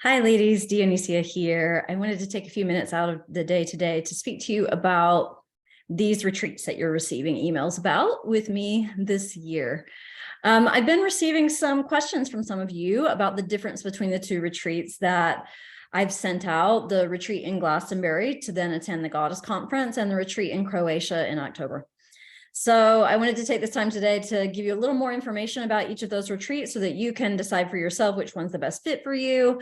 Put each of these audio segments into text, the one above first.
Hi, ladies. Dionysia here. I wanted to take a few minutes out of the day today to speak to you about these retreats that you're receiving emails about with me this year. I've been receiving some questions from some of you about the difference between the two retreats that I've sent out, the retreat in Glastonbury to then attend the Goddess Conference and the retreat in Croatia in October. So I wanted to take this time today to give you a little more information about each of those retreats so that you can decide for yourself which one's the best fit for you,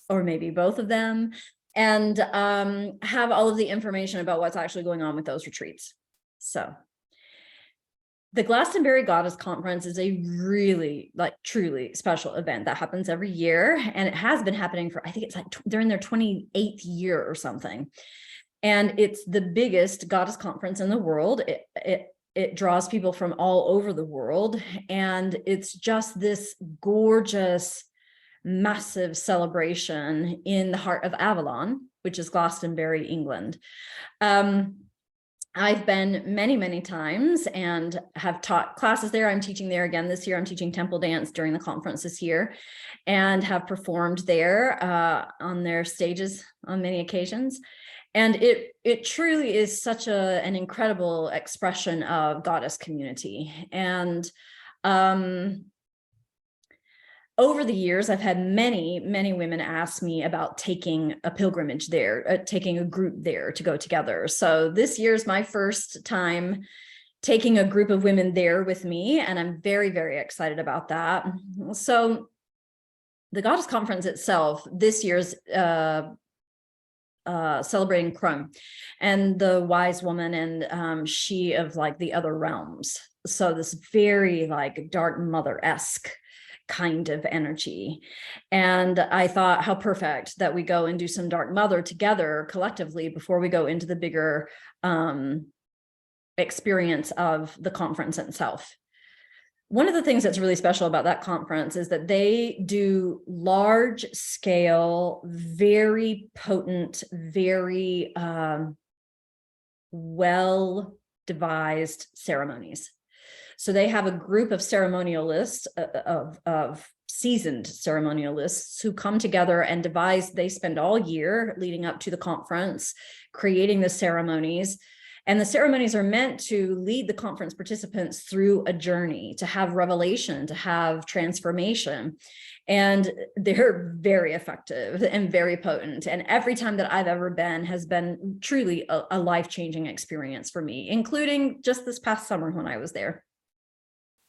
or maybe both of them, and have all of the information about what's actually going on with those retreats. So the Glastonbury Goddess Conference is a really, truly special event that happens every year. And it has been happening for, I think it's like they're in their 28th year or something. And it's the biggest goddess conference in the world. It draws people from all over the world. And it's just this gorgeous, massive celebration in the heart of Avalon, which is Glastonbury, England. I've been many, many times and have taught classes there. I'm teaching there again this year. I'm teaching temple dance during the conference this year and have performed there on their stages on many occasions. And it truly is such an incredible expression of goddess community. And over the years, I've had many, many women ask me about taking a pilgrimage there, taking a group there to go together. So this year's my first time taking a group of women there with me, and I'm very, very excited about that. So the Goddess Conference itself this year's celebrating Crumb and the wise woman and she of like the other realms. So this very like Dark Mother-esque kind of energy. And I thought how perfect that we go and do some Dark Mother together collectively before we go into the bigger experience of the conference itself. One of the things that's really special about that conference is that they do large scale, very potent, very well devised ceremonies. So they have a group of ceremonialists, of seasoned ceremonialists who come together and devise, they spend all year leading up to the conference, creating the ceremonies. And the ceremonies are meant to lead the conference participants through a journey, to have revelation, to have transformation. And they're very effective and very potent. And every time that I've ever been has been truly a life-changing experience for me, including just this past summer when I was there.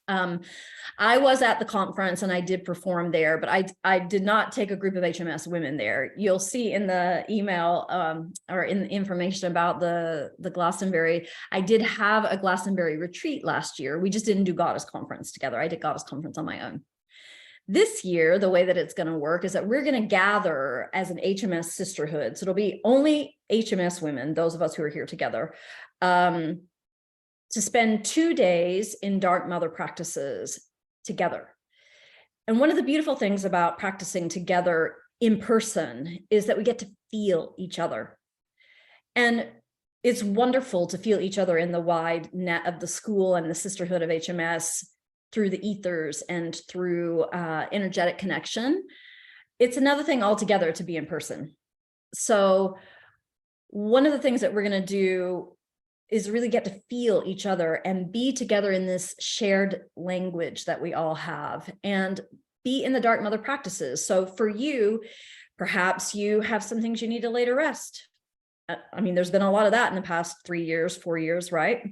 I was at the conference and I did perform there, but I did not take a group of HMS women there. You'll see in the email or in the information about the Glastonbury, I did have a Glastonbury retreat last year. We just didn't do Goddess Conference together. I did Goddess Conference on my own. This year, the way that it's going to work is that we're going to gather as an HMS sisterhood. So it'll be only HMS women, those of us who are here together, to spend 2 days in Dark Mother practices together. And one of the beautiful things about practicing together in person is that we get to feel each other. And it's wonderful to feel each other in the wide net of the school and the sisterhood of HMS through the ethers and through energetic connection. It's another thing altogether to be in person. So one of the things that we're going to do is really get to feel each other and be together in this shared language that we all have and be in the Dark Mother practices. So for you, perhaps you have some things you need to lay to rest. I mean, there's been a lot of that in the past 3 years, 4 years, right?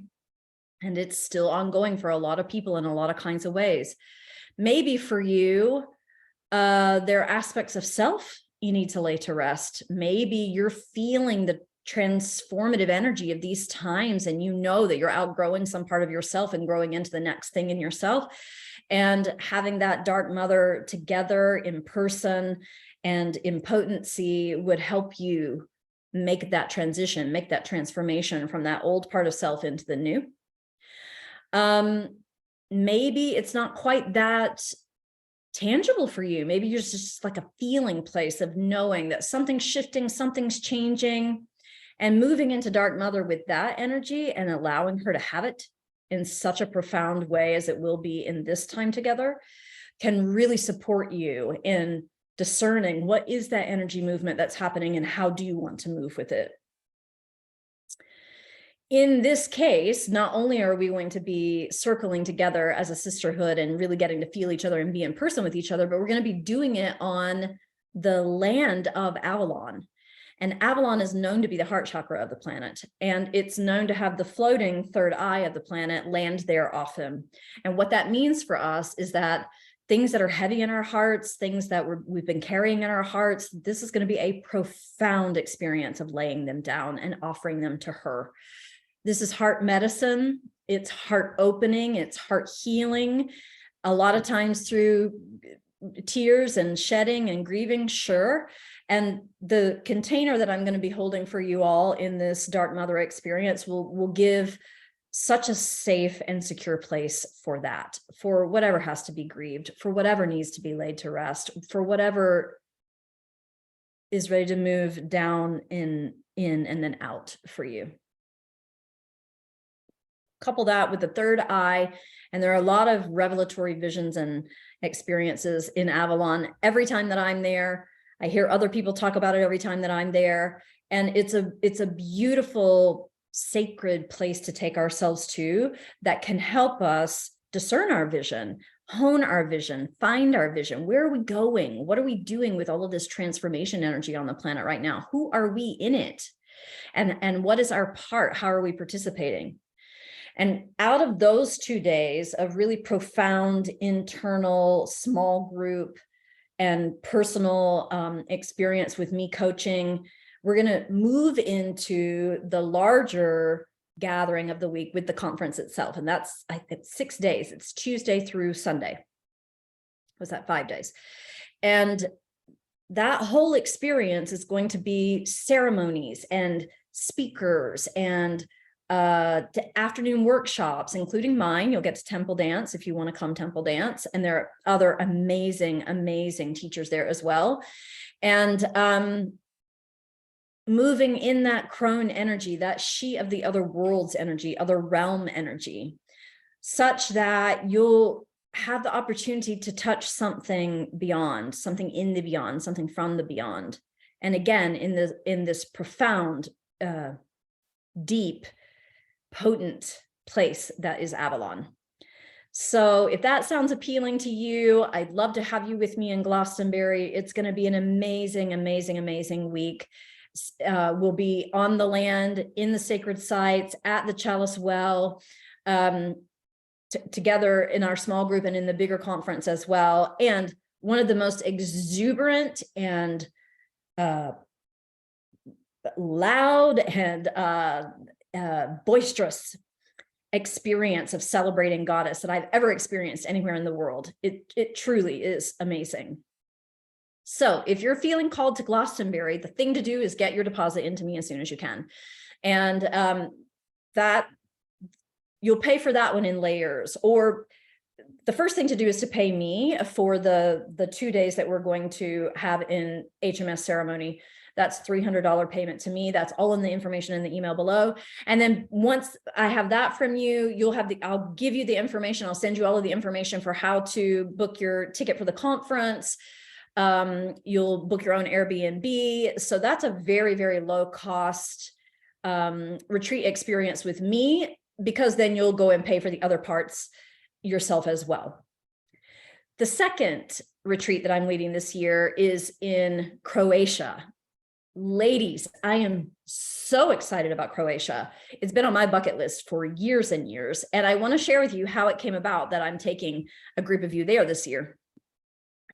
And it's still ongoing for a lot of people in a lot of kinds of ways. Maybe for you, there are aspects of self you need to lay to rest. Maybe you're feeling the transformative energy of these times and you know that you're outgrowing some part of yourself and growing into the next thing in yourself, and having that Dark Mother together in person and in potency would help you make that transition, make that transformation from that old part of self into the new. Maybe it's not quite that tangible for you. Maybe you're just like a feeling place of knowing that something's shifting, something's changing. And moving into Dark Mother with that energy and allowing her to have it in such a profound way as it will be in this time together can really support you in discerning what is that energy movement that's happening and how do you want to move with it. In this case, not only are we going to be circling together as a sisterhood and really getting to feel each other and be in person with each other, but we're going to be doing it on the land of Avalon. And Avalon is known to be the heart chakra of the planet, and it's known to have the floating third eye of the planet land there often. And what that means for us is that things that are heavy in our hearts, things that we've been carrying in our hearts, this is going to be a profound experience of laying them down and offering them to her. This is heart medicine. It's heart opening. It's heart healing. A lot of times through tears and shedding and grieving, sure. And the container that I'm going to be holding for you all in this Dark Mother experience will give such a safe and secure place for that, for whatever has to be grieved, for whatever needs to be laid to rest, for whatever is ready to move down in and then out for you. Couple that with the third eye, and there are a lot of revelatory visions and experiences in Avalon. Every time that I'm there, I hear other people talk about it every time that I'm there, and it's a beautiful, sacred place to take ourselves to that can help us discern our vision, hone our vision, find our vision. Where are we going? What are we doing with all of this transformation energy on the planet right now? Who are we in it? And what is our part? How are we participating? And out of those 2 days of really profound internal small group and personal experience with me coaching, we're going to move into the larger gathering of the week with the conference itself. And that's, I think, 6 days. It's Tuesday through Sunday. Was that 5 days? And that whole experience is going to be ceremonies and speakers and afternoon workshops, including mine. You'll get to temple dance if you want to come temple dance. And there are other amazing, amazing teachers there as well. And moving in that crone energy, that she of the other world's energy, other realm energy, such that you'll have the opportunity to touch something beyond, something in the beyond, something from the beyond. And again, in this profound, deep, potent place that is Avalon. So if that sounds appealing to you, I'd love to have you with me in Glastonbury. It's going to be an amazing, amazing, amazing week. We'll be on the land, in the sacred sites, at the Chalice Well, together in our small group and in the bigger conference as well. And one of the most exuberant and loud and boisterous experience of celebrating Goddess that I've ever experienced anywhere in the world. It truly is amazing. So if you're feeling called to Glastonbury, the thing to do is get your deposit into me as soon as you can. And that you'll pay for that one in layers, or the first thing to do is to pay me for the 2 days that we're going to have in HMS ceremony. That's $300 payment to me. That's all in the information in the email below. And then once I have that from you, I'll give you the information. I'll send you all of the information for how to book your ticket for the conference. You'll book your own Airbnb. So that's a very, very low cost retreat experience with me, because then you'll go and pay for the other parts yourself as well. The second retreat that I'm leading this year is in Croatia. Ladies, I am so excited about Croatia. It's been on my bucket list for years and years, and I want to share with you how it came about that I'm taking a group of you there this year.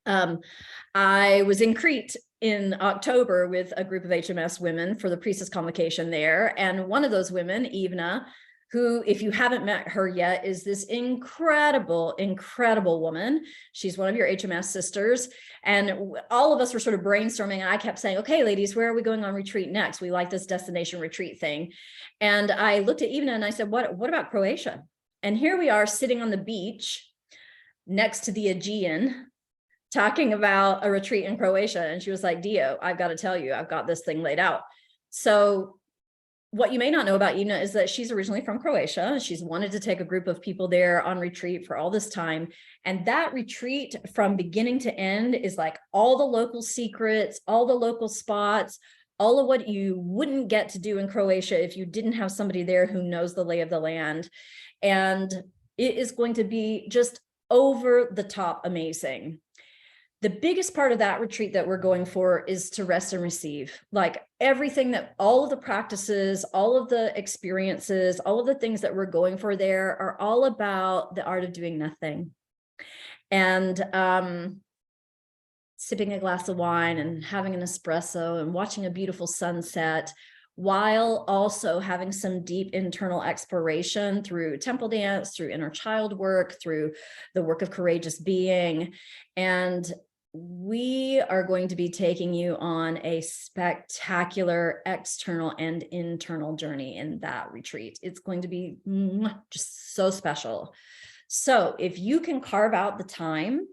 I was in Crete in October with a group of HMS women for the Priestess Convocation there, and one of those women, Ivna, who, if you haven't met her yet, is this incredible, incredible woman. She's one of your HMS sisters. And all of us were sort of brainstorming, and I kept saying, okay, ladies, where are we going on retreat next? We like this destination retreat thing. And I looked at Ivna and I said, what about Croatia? And here we are sitting on the beach next to the Aegean, talking about a retreat in Croatia. And she was like, Dio, I've got to tell you, I've got this thing laid out. So what you may not know about Ina is that she's originally from Croatia. She's wanted to take a group of people there on retreat for all this time. And that retreat from beginning to end is like all the local secrets, all the local spots, all of what you wouldn't get to do in Croatia if you didn't have somebody there who knows the lay of the land. And it is going to be just over the top amazing. The biggest part of that retreat that we're going for is to rest and receive. Like everything that, all of the practices, all of the experiences, all of the things that we're going for there are all about the art of doing nothing. And sipping a glass of wine and having an espresso and watching a beautiful sunset, while also having some deep internal exploration through temple dance, through inner child work, through the work of courageous being. And we are going to be taking you on a spectacular external and internal journey in that retreat. It's going to be just so special. So if you can carve out the time,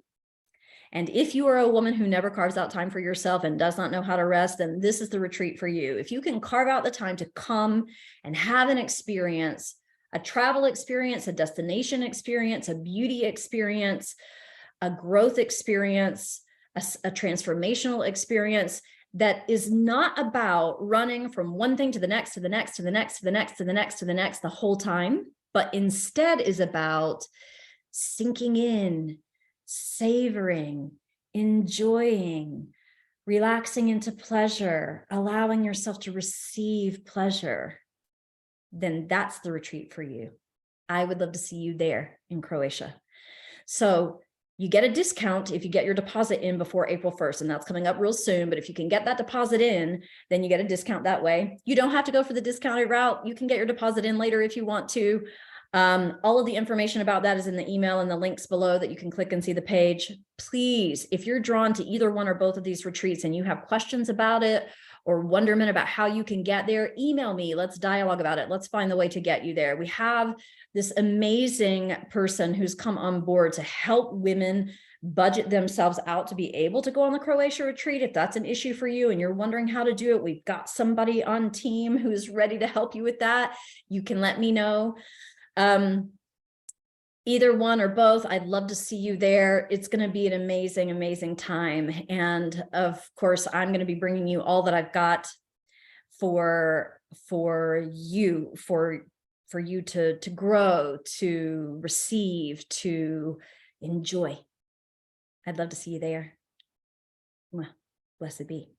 and if you are a woman who never carves out time for yourself and does not know how to rest, then this is the retreat for you. If you can carve out the time to come and have an experience, a travel experience, a destination experience, a beauty experience, a growth experience, a transformational experience that is not about running from one thing to the next, to the next, to the next, to the next, to the next, to the next, the whole time, but instead is about sinking in, savoring, enjoying, relaxing into pleasure, allowing yourself to receive pleasure, then that's the retreat for you. I would love to see you there in Croatia. So you get a discount if you get your deposit in before April 1st, and that's coming up real soon. But if you can get that deposit in, then you get a discount that way. You don't have to go for the discounted route. You can get your deposit in later if you want to. All of the information about that is in the email and the links below that you can click and see the page. Please, if you're drawn to either one or both of these retreats and you have questions about it or wonderment about how you can get there, email me. Let's dialogue about it. Let's find the way to get you there. We have this amazing person who's come on board to help women budget themselves out to be able to go on the Croatia retreat. If that's an issue for you and you're wondering how to do it, we've got somebody on team who's ready to help you with that. You can let me know. Either one or both, I'd love to see you there. It's going to be an amazing, amazing time. And of course, I'm going to be bringing you all that I've got for you to grow, to receive, to enjoy. I'd love to see you there. Blessed be.